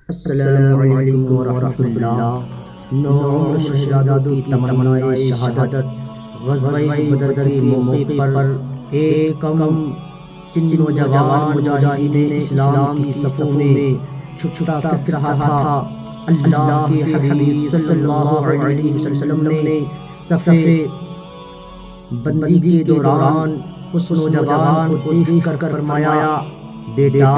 السلام علیکم ورحمۃ اللہ۔ نوعمر شہزادوں کی تمنائے شہادت غزوہ بدر کے موقع پر ایک کم سن نوجوان مجاہدین اسلام کی صفوں میں چھپتا پھر رہا تھا۔ اللہ کے حبیب صلی اللہ علیہ وسلم نے صف بندی کے دوران اس نوجوان کو دیکھ کر فرمایا، بیٹا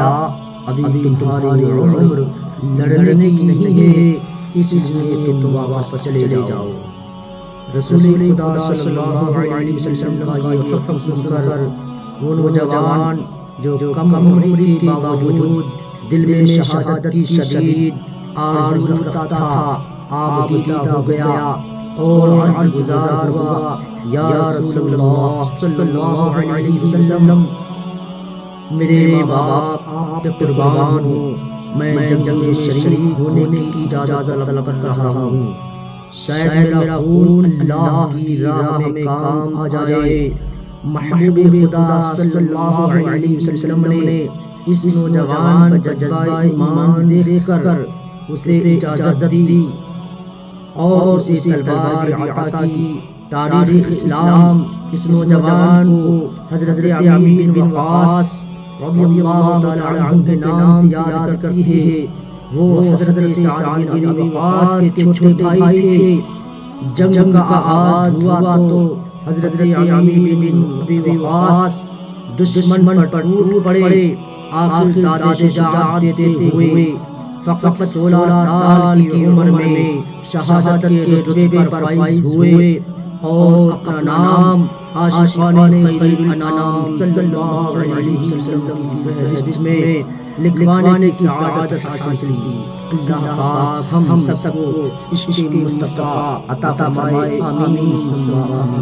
ابھی تمہاری عمر لڑنے کی نہیں ہے، اس لیے تم واپس چلے جاؤ۔ رسول خدا صلی اللہ علیہ وسلم کا یہ حکم سن کر وہ نوجوان جو کم عمری کے باوجود دل میں شہادت کی شدید آرزو رکھتا تھا، آپ دیدہ ہو گیا اور عرض گزار ہوا، یا رسول اللہ صلی اللہ علیہ وسلم، میرے باپ آپ پہ قربان ہوں، میں جنگ میں شریک ہونے کی اجازت طلب کر رہا ہوں، شاید میرا خون اللہ کی راہ میں کام آ جائے۔ محبوب خدا صلی اللہ علیہ وسلم نے اس نوجوان کا جذبہ ایمان دیکھ کر اسے اجازت دی اور اسے تلوار عطا کی۔ تاریخ اسلام اس نوجوان کو حضرت عامر بن وقاص رضی اللہ تعالی عنہ کے نام سے یاد کرتی ہے۔ وہ حضرت سعد بن ابی وقاص کے چھوٹے بھائی تھے۔ جنگ کا آغاز ہوا تو حضرت عامر بن ابی وقاص دشمن پر ٹوٹ پڑے۔ آخر داد شجاعت دیتے ہوئے فقط 16 سال کی عمر میں شہادت کے رتبے پر فائز ہوئے اور اپنا نام عاشقان خیر الانام صلی اللہ علیہ وسلم کی فہرست میں لکھوانے کی سعادت حاصل کی۔ اللہ پاک ہم سب کو عشق مصطفیٰ عطا فرمائے، آمین ثم آمین۔